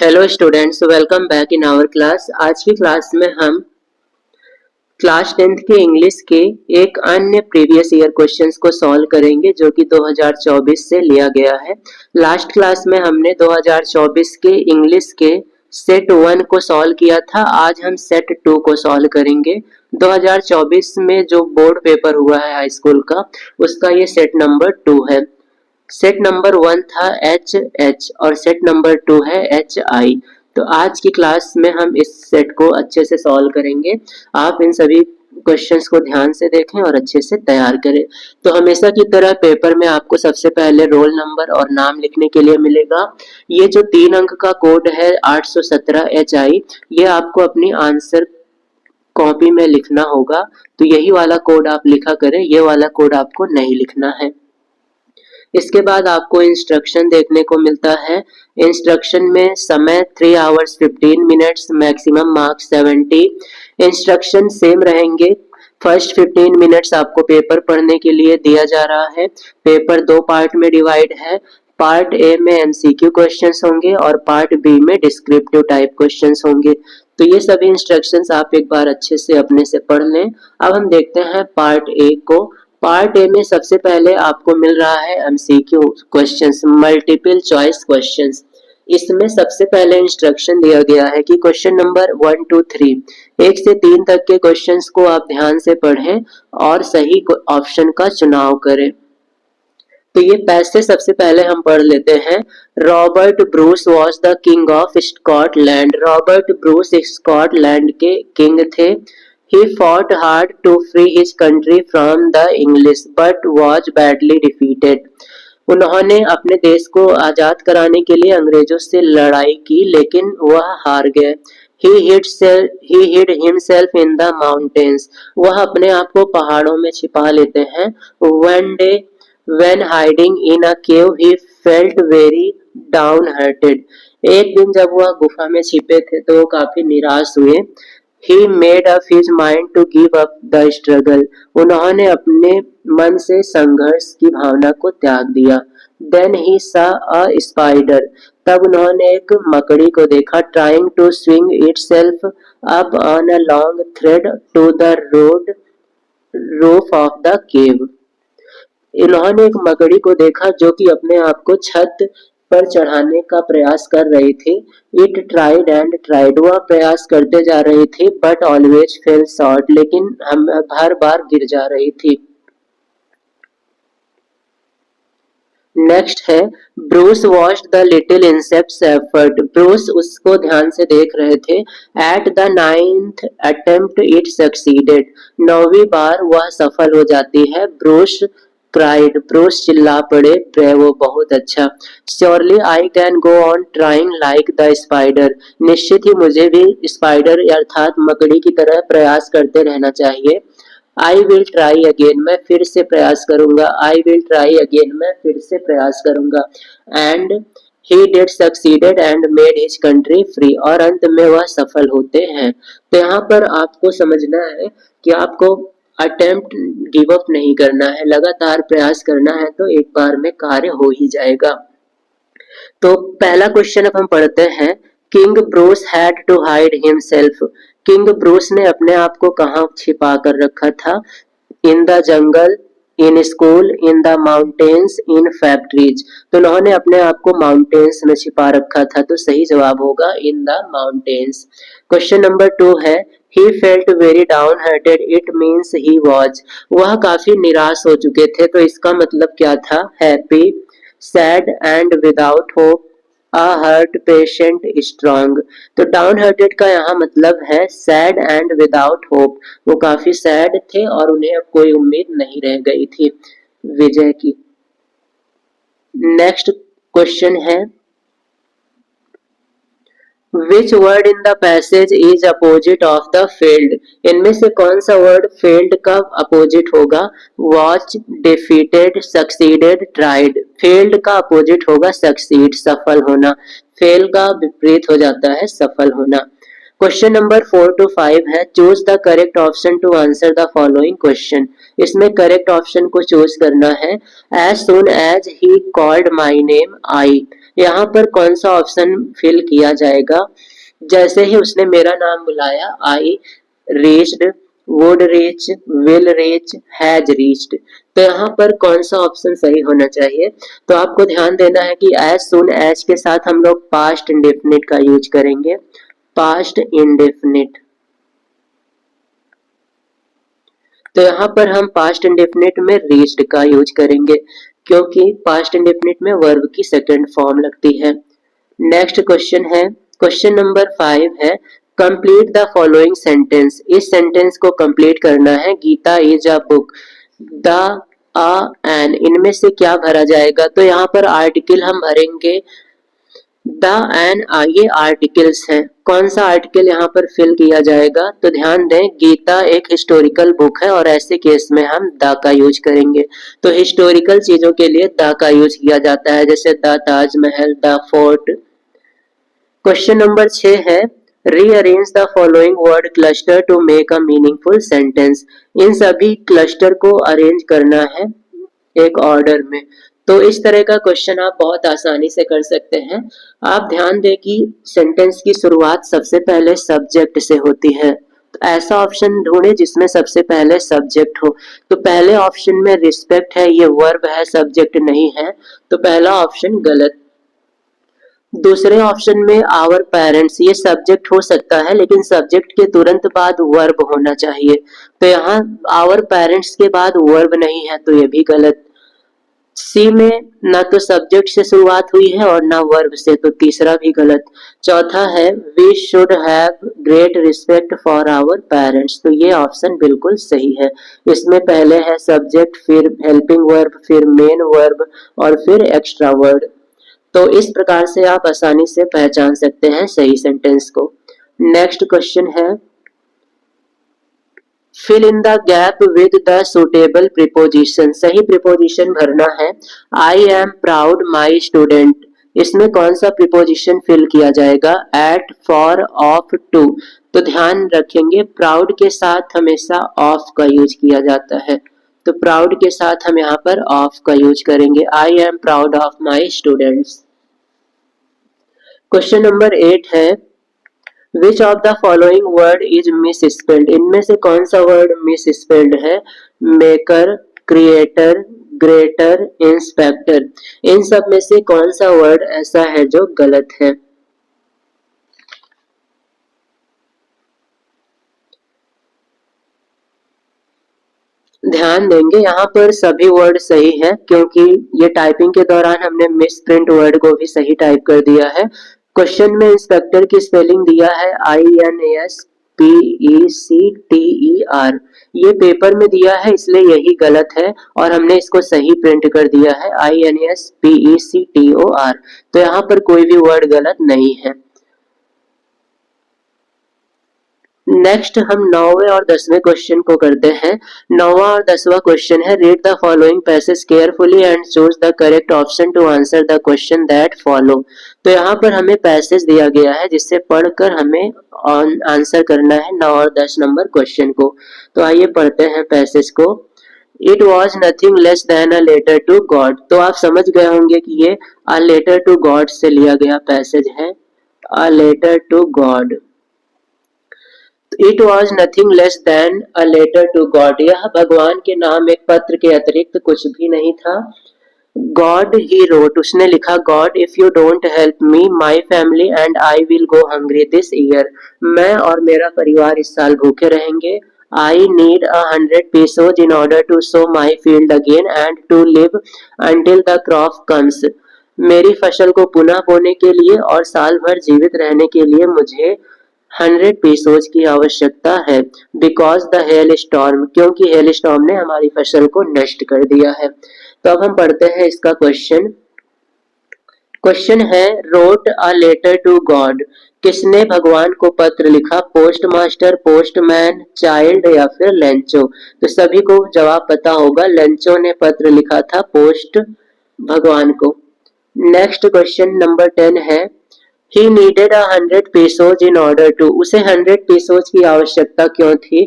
Hello students, welcome back in our class. आज की class में हम क्लास 10th के इंग्लिश के एक अन्य प्रीवियस ईयर क्वेश्चंस को सॉल्व करेंगे जो कि 2024 से लिया गया है। लास्ट क्लास में हमने 2024 के इंग्लिश के सेट 1 को सॉल्व किया था। आज हम सेट 2 को सॉल्व करेंगे। 2024 में जो बोर्ड पेपर हुआ है हाई स्कूल का, उसका ये सेट नंबर 2 है। सेट नंबर 1 था HH और सेट नंबर 2 है HI। तो आज की क्लास में हम इस सेट को अच्छे से सॉल्व करेंगे। आप इन सभी क्वेश्चंस को ध्यान से देखें और अच्छे से तैयार करें। तो हमेशा की तरह पेपर में आपको सबसे पहले रोल नंबर और नाम लिखने के लिए मिलेगा। ये जो 3 अंक का कोड है 817 HI, ये आपको अपनी आंसर कॉपी में लिखना होगा। तो यही वाला कोड आप लिखा करें, ये वाला कोड आपको नहीं लिखना है। इसके बाद आपको इंस्ट्रक्शन देखने को मिलता है। इंस्ट्रक्शन में समय 3 hours 15 minutes, maximum marks 70। Instruction same रहेंगे। फर्स्ट 15 मिनट्स आपको पेपर पढ़ने के लिए दिया जा रहा है। पेपर 2 पार्ट में डिवाइड है। पार्ट ए में एमसीक्यू क्वेश्चंस होंगे और पार्ट बी में डिस्क्रिप्टिव टाइप क्वेश्चंस होंगे। तो ये सभी इंस्ट्रक्शंस आप एक बार अच्छे से अपने से पढ़ लें। अब हम देखते हैं पार्ट ए को। पार्ट ए में सबसे पहले आपको मिल रहा है MCQ questions, multiple choice questions. इसमें सबसे पहले इंस्ट्रक्शन दिया गया है कि क्वेश्चन नंबर 1 to 3, 1 से 3 तक के क्वेश्चंस को आप ध्यान से पढ़ें और सही ऑप्शन का चुनाव करें। तो ये पैसे सबसे पहले हम पढ़ लेते हैं। Robert Bruce was the king of Scotland. Robert Bruce Scotland के किंग थे। He fought hard to free his country from the English but was badly defeated. उन्होंने अपने देश को आजाद कराने के लिए अंग्रेजों से लड़ाई की, लेकिन वह हार गए। He hid himself in the mountains. वह अपने आप को पहाड़ों में छिपा लेते हैं। One day, when hiding in a cave, he felt very downhearted. एक दिन जब वह गुफा में छिपे थे तो वो काफी निराश हुए। He made up his mind to give up the struggle. उन्होंने अपने मन से संघर्ष की भावना को त्याग दिया। Then he saw a spider. तब उन्होंने एक मकड़ी को देखा। Trying to swing itself up on a long thread to the roof of the cave. इन्होंने एक मकड़ी को देखा जो कि अपने आप को छत पर चढ़ाने का प्रयास कर रही थी। इट ट्राइड एंड ट्राइड, वह प्रयास करते जा रही थी, बट ऑलवेज फेल शॉर्ट, लेकिन हर बार गिर जा रही थी। नेक्स्ट है Bruce watched the little insects effort. Bruce उसको ध्यान से देख रहे थे। At the 9th attempt it succeeded. 9वीं बार वह सफल हो जाती है। ब्रूस क्राइड, ब्रूस चिल्ला पड़े, ब्रेवो, बहुत अच्छा। Surely I can go on trying like the spider. निश्चित ही मुझे भी स्पाइडर अर्थात मकड़ी की तरह प्रयास करते रहना चाहिए। आई विल ट्राई अगेन, मैं फिर से प्रयास करूंगा। आई विल ट्राई अगेन, मैं फिर से प्रयास करूंगा। And he did succeeded and made his country free, और अंत में वह सफल होते हैं। तो यहाँ पर आपको समझना है कि आपको अटेम्प्ट गिव अप नहीं करना है, लगातार प्रयास करना है, तो एक बार में कार्य हो ही जाएगा। तो पहला क्वेश्चन अब हम पढ़ते हैं। King Bruce had to hide himself. King Bruce ने अपने आप को कहाँ छिपा कर रखा था? In the jungle, in school, in the mountains, in factories. तो उन्होंने अपने आप को माउंटेन्स में छिपा रखा था, तो सही जवाब होगा इन द माउंटेन्स। क्वेश्चन नंबर 2 है He felt very downhearted. It means he was. वह काफी निराश हो चुके थे, तो इसका मतलब क्या था? Happy, sad and without hope, a hurt patient strong. तो downhearted का यहाँ मतलब है sad and without hope. वो काफी sad थे और उन्हें अब कोई उम्मीद नहीं रह गई थी विजय की। नेक्स्ट क्वेश्चन है Which word in the passage is opposite of the failed? इनमें से कौन सा वर्ड failed का अपोजिट होगा? Watch, defeated, succeeded, tried. failed का अपोजिट होगा succeed, सफल होना। fail का विपरीत हो जाता है सफल होना। क्वेश्चन नंबर 4 to 5 है choose the correct option to answer the following question. इसमें करेक्ट ऑप्शन को चूज करना है। As soon as he called my name I, यहाँ पर कौन सा ऑप्शन फिल किया जाएगा? जैसे ही उसने मेरा नाम बुलाया, I reached, would reach, will reach, has reached, तो यहाँ पर कौन सा ऑप्शन सही होना चाहिए? तो आपको ध्यान देना है कि एज सुन एज के साथ हम लोग पास्ट इंडेफिनिट का यूज करेंगे, पास्ट इंडेफिनिट। तो यहाँ पर हम पास्ट इंडेफिनिट में रीच्ड का यूज करेंगे क्योंकि पास्ट इंडेफिनिट में वर्ब की सेकंड फॉर्म लगती है। नेक्स्ट क्वेश्चन है, क्वेश्चन नंबर 5 है कंप्लीट द फॉलोइंग सेंटेंस। इस सेंटेंस को कंप्लीट करना है। Geeta is a book, the, a, an, इनमें से क्या भरा जाएगा? तो यहाँ पर आर्टिकल हम भरेंगे द एंड, ये आर्टिकल्स हैं। कौन सा आर्टिकल यहाँ पर फिल किया जाएगा? तो ध्यान दें गीता एक हिस्टोरिकल बुक है और ऐसे केस में हम द का यूज करेंगे। तो हिस्टोरिकल चीजों के लिए द का यूज किया जाता है, जैसे the Taj Mahal, the fort. Question number 6 है rearrange the following word cluster to make a meaningful sentence. इन सभी क्लस्टर को अरेंज करना है एक ऑर्डर में। तो इस तरह का क्वेश्चन आप बहुत आसानी से कर सकते हैं। आप ध्यान दें कि सेंटेंस की शुरुआत सबसे पहले सब्जेक्ट से होती है, तो ऐसा ऑप्शन ढूंढे जिसमें सबसे पहले सब्जेक्ट हो। तो पहले ऑप्शन में रिस्पेक्ट है, ये वर्ब है, सब्जेक्ट नहीं है, तो पहला ऑप्शन गलत। दूसरे ऑप्शन में आवर पेरेंट्स, ये सब्जेक्ट हो सकता है लेकिन सब्जेक्ट के तुरंत बाद वर्ब होना चाहिए, तो यहाँ आवर पेरेंट्स के बाद वर्ब नहीं है, तो ये भी गलत। सी में ना तो सब्जेक्ट से शुरुआत हुई है और ना वर्ब से, तो तीसरा भी गलत। चौथा है we should have great respect for our parents, तो ये ऑप्शन बिल्कुल सही है। इसमें पहले है सब्जेक्ट, फिर हेल्पिंग वर्ब, फिर मेन वर्ब और फिर एक्स्ट्रा वर्ड। तो इस प्रकार से आप आसानी से पहचान सकते हैं सही सेंटेंस को। नेक्स्ट क्वेश्चन है fill in the gap with the suitable preposition. सही प्रीपोजिशन भरना है। I am proud my student, इसमें कौन सा प्रीपोजिशन फिल किया जाएगा? At, for, of, to. तो ध्यान रखेंगे प्राउड के साथ हमेशा ऑफ का यूज किया जाता है, तो प्राउड के साथ हम यहाँ पर ऑफ का यूज करेंगे। आई am proud of my students. Question number 8 है which of the following word is miss spelled. इनमें से कौन सा वर्ड मिस स्पेल्ड है? मेकर, क्रिएटर, ग्रेटर, इंस्पेक्टर, इन सब में से कौन सा वर्ड ऐसा है जो गलत है? ध्यान देंगे यहाँ पर सभी वर्ड सही है क्योंकि ये टाइपिंग के दौरान हमने मिस प्रिंट वर्ड को भी सही टाइप कर दिया है। क्वेश्चन में इंस्पेक्टर की स्पेलिंग दिया है INSPECTER, ये पेपर में दिया है इसलिए यही गलत है और हमने इसको सही प्रिंट कर दिया है INSPECTOR, तो यहाँ पर कोई भी वर्ड गलत नहीं है। नेक्स्ट हम 9वें और 10वें क्वेश्चन को करते हैं। 9वां और 10वां क्वेश्चन है read the following passage carefully and choose the correct option to answer the question that follow. तो यहाँ पर हमें पैसेज दिया गया है जिससे पढ़कर हमें आंसर करना है 9 और 10 नंबर क्वेश्चन को। तो आइए पढ़ते हैं पैसेज को। It was nothing less than a letter to God, तो आप समझ गए होंगे कि ये अ लेटर टू गॉड से लिया गया पैसेज है, a letter to God. It was nothing less than a letter to God, यह भगवान के नाम एक पत्र के अतिरिक्त कुछ भी नहीं था। गॉड ही रोट, उसने लिखा God if you don't help me my family and I will go hungry this year, मैं और मेरा परिवार इस साल भूखे रहेंगे। I need 100 pesos in order to sow my field again and to live until the crop comes, मेरी फसल को पुनः बोने के लिए और साल भर जीवित रहने के लिए मुझे 100 pesos की आवश्यकता है। बिकॉज द हेल स्टॉर्म, क्योंकि हेल स्टॉर्म ने हमारी फसल को नष्ट कर दिया है। तो अब हम पढ़ते हैं इसका क्वेश्चन। क्वेश्चन है wrote a letter to God, किसने भगवान को पत्र लिखा? पोस्ट मास्टर, पोस्टमैन, चाइल्ड या फिर लेंचो। तो सभी को जवाब पता होगा, लेंचो ने पत्र लिखा था पोस्ट भगवान को। नेक्स्ट क्वेश्चन नंबर 10 है he needed 100 pesos in order to, उसे 100 pesos की आवश्यकता क्यों थी?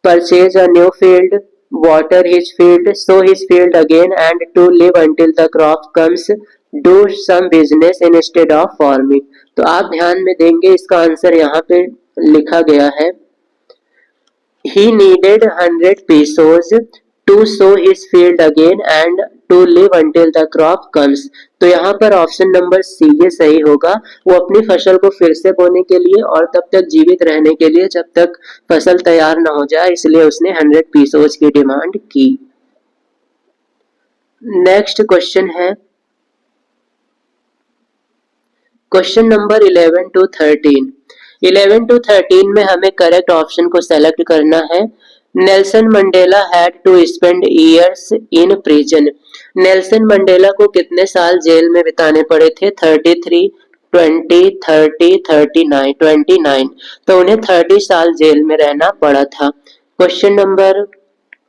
Purchase a new field, water his field, sow his field again, and to live until the crop comes, do some business instead of farming. तो आप ध्यान में देंगे इसका आंसर यहाँ पे लिखा गया है, he needed 100 pesos to sow his field again and to live until the crop comes. तो यहाँ पर ऑप्शन नंबर सी ये सही होगा, वो अपनी फसल को फिर से बोने के लिए और तब तक जीवित रहने के लिए जब तक फसल तैयार न हो जाए, इसलिए उसने 100 पीसोज की डिमांड की। नेक्स्ट क्वेश्चन है क्वेश्चन नंबर 11 to 13। 11 to 13 में हमें करेक्ट ऑप्शन को सेलेक्ट करना है। Nelson Mandela had to spend years in prison. Nelson Mandela को कितने साल जेल में बिताने पड़े थे? 33, 20, 30, 39, 29। तो उन्हें 30 साल जेल में रहना पड़ा था। क्वेश्चन नंबर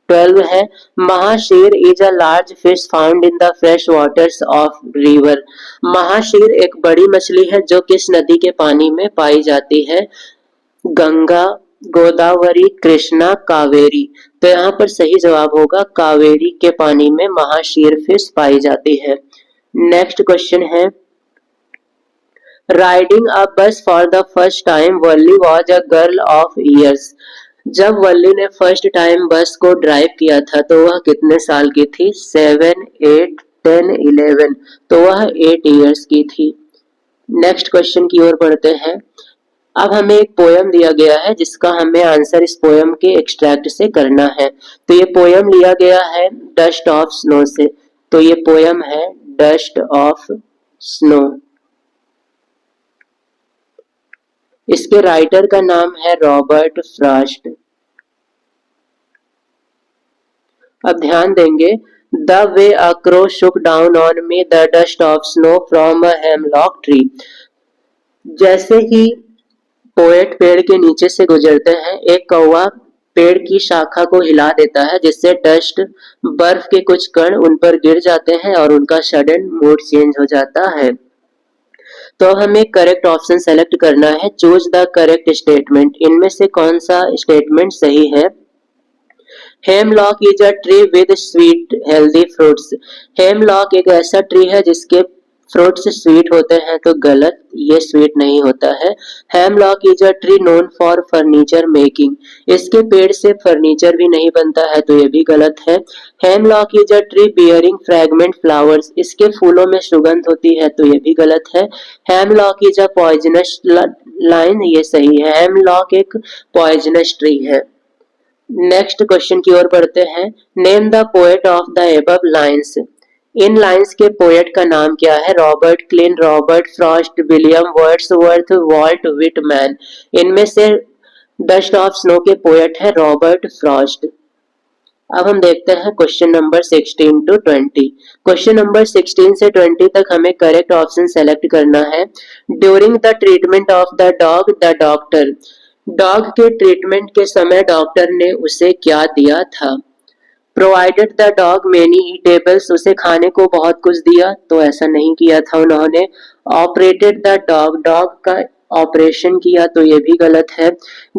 12 है, mahseer is a large fish found in the fresh waters of river. Mahseer एक बड़ी मछली है जो किस नदी के पानी में पाई जाती है? गंगा, गोदावरी, कृष्णा, कावेरी। तो यहाँ पर सही जवाब होगा कावेरी के पानी में महाशीर फिश पाई जाती है। नेक्स्ट क्वेश्चन है, राइडिंग अ बस for the first time Valli was a girl of years. जब वल्ली ने फर्स्ट टाइम बस को ड्राइव किया था तो वह कितने साल की थी? 7, 8, 10, 11। तो वह 8 ईयर्स की थी। नेक्स्ट क्वेश्चन की ओर बढ़ते हैं। अब हमें एक पोयम दिया गया है जिसका हमें आंसर इस पोयम के एक्सट्रैक्ट से करना है। तो ये पोयम लिया गया है डस्ट ऑफ स्नो से। तो ये पोयम है डस्ट ऑफ स्नो। इसके राइटर का नाम है रॉबर्ट फ्रॉस्ट। अब ध्यान देंगे, the way a crow Shuk down on me the dust of snow from a hemlock tree. जैसे ही पोएट पेड़ के नीचे से गुजरते हैं, एक कौवा पेड़ की शाखा को हिला देता है जिससे डस्ट, बर्फ के कुछ कण उन पर गिर जाते हैं और उनका सडन मूड चेंज हो जाता है। तो हमें करेक्ट ऑप्शन सेलेक्ट करना है, चूज द करेक्ट स्टेटमेंट। इनमें से कौन सा स्टेटमेंट सही है? Hemlock is a tree with sweet healthy fruits. Hemlock एक ऐसा ट्री है जिसके फ्रूट्स स्वीट होते हैं। तो गलत, ये स्वीट नहीं होता है। Hemlock is a tree known for furniture making. इसके पेड़ से फर्नीचर भी नहीं बनता है, तो ये भी गलत है। Hemlock is a tree bearing fragment flowers. इसके फूलों में सुगंध होती है, तो ये भी गलत है। Hemlock is a poisonous line, ये सही है। हेमलॉक एक पॉइजनस ट्री है। नेक्स्ट क्वेश्चन की ओर बढ़ते हैं। Name the poet of the above lines. In lines के पोएट का नाम क्या है? Robert clean, Robert Frost, William Wordsworth, Walt Whitman. इनमें से डस्ट ऑफ स्नो के पोएट है रॉबर्ट फ्रॉस्ट। अब हम देखते हैं question number 16 to 20। Question number 16 से 20 तक हमें करेक्ट ऑप्शन सेलेक्ट करना है। During the treatment of the dog the doctor. Dog के ट्रीटमेंट के समय डॉक्टर ने उसे क्या दिया था? Provided the dog many eatables. उसे खाने को बहुत कुछ दिया, तो ऐसा नहीं किया था उन्होंने। ऑपरेटेड द डॉग, डॉग का ऑपरेशन किया, तो ये भी गलत है।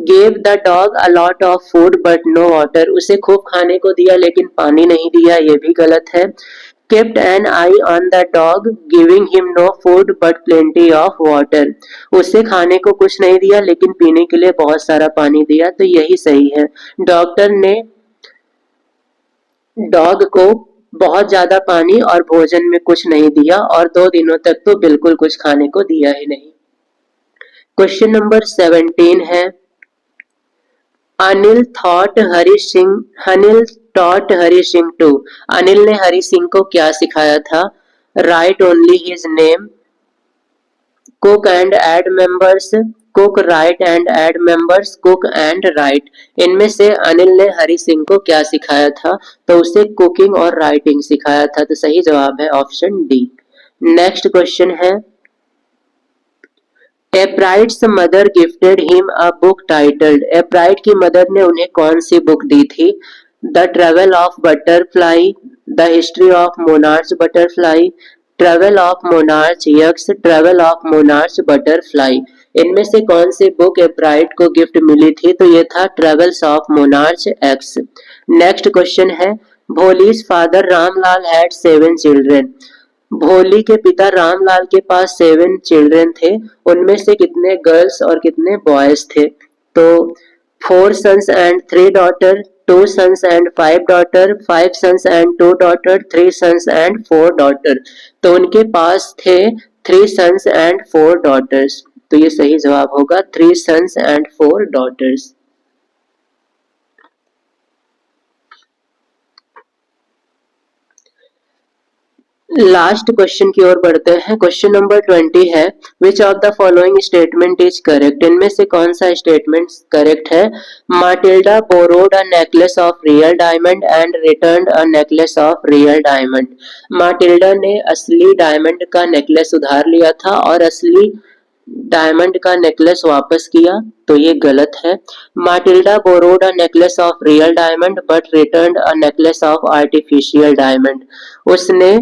Gave the dog a lot of food but no water. उसे खूब खाने को दिया लेकिन पानी नहीं दिया, ये भी गलत है। kept an eye on the dog, giving him no food but plenty of water। उसे खाने को कुछ नहीं दिया लेकिन पीने के लिए बहुत सारा पानी दिया, तो यही सही है। डॉक्टर ने डॉग को बहुत ज्यादा पानी और भोजन में कुछ नहीं दिया और 2 दिनों तक तो बिल्कुल कुछ खाने को दिया ही नहीं। क्वेश्चन नंबर 17 है, अनिल थॉट हरि सिंह टू। अनिल ने हरि सिंह को क्या सिखाया था? Right only his name, cook and add members, cook, right and add members, cook and right. इनमें से अनिल ने हरि सिंह को क्या सिखाया था? तो उसे कुकिंग और राइटिंग सिखाया था। तो सही जवाब है ऑप्शन डी। नेक्स्ट क्वेश्चन है, Ebright's mother gifted him a book titled. Ebright की मदर ने उन्हें कौन सी बुक दी थी? The travel of butterfly, the history of monarch butterfly, travel of monarch X, travel of monarch butterfly. इनमें से कौन सी बुक एब्राइट को गिफ्ट मिली थी? तो ये था travels of monarch X. Next question है, Bholi's father Ramlal had 7 children. Bholi के पिता रामलाल के पास 7 चिल्ड्रन थे, उनमें से कितने गर्ल्स और कितने बॉयज थे? तो 4 sons and 3 daughter, 2 sons and 5 daughter, 5 sons and 2 daughter, 3 sons and 4 daughter। तो उनके पास थे 3 sons and 4 daughters। तो ये सही जवाब होगा 3 sons and 4 daughters। Last question की ओर बढ़ते हैं। क्वेश्चन नंबर 20 है, which of the following statement is correct. इनमें से कौन सा स्टेटमेंट करेक्ट है? माटिल्डा borrowed a necklace of real diamond and returned a necklace of real diamond. माटिल्डा ने असली डायमंड का नेकलेस उधार लिया था और असली डायमंड का नेकलेस वापस किया, तो ये गलत है। माटिल्डा borrowed a necklace of real diamond but returned a necklace of artificial diamond. उसने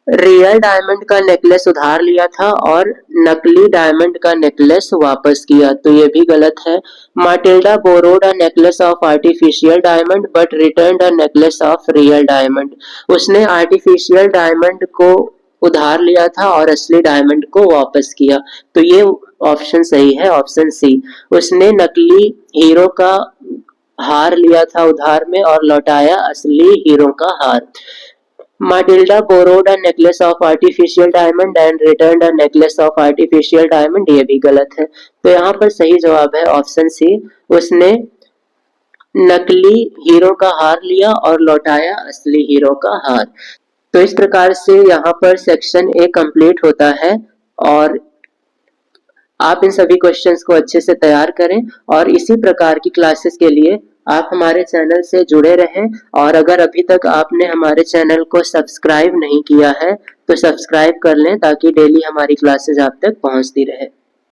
रियल डायमंड का नेकलेस उधार लिया था और नकली डायमंड का नेकलेस वापस किया, तो ये भी गलत है। माटिल्डा borrowed a necklace of artificial diamond but returned a necklace of real diamond. उसने आर्टिफिशियल डायमंड को उधार लिया था और असली डायमंड को वापस किया, तो ये ऑप्शन सही है, ऑप्शन सी। उसने नकली हीरो का हार लिया था उधार में और लौटाया असली हीरो का हार। Matilda borrowed a necklace of artificial diamond and returned a necklace of artificial diamond। ये भी गलत है, तो यहाँ पर सही जवाब है ऑप्शन सी। उसने नकली हीरो का हार लिया और लौटाया असली हीरो का हार। तो इस प्रकार से यहाँ पर सेक्शन ए कंप्लीट होता है और आप इन सभी क्वेश्चंस को अच्छे से तैयार करें और इसी प्रकार की क्लासेस के लिए आप हमारे चैनल से जुड़े रहें। और अगर अभी तक आपने हमारे चैनल को सब्सक्राइब नहीं किया है तो सब्सक्राइब कर लें ताकि डेली हमारी क्लासेस आप तक पहुंचती रहे।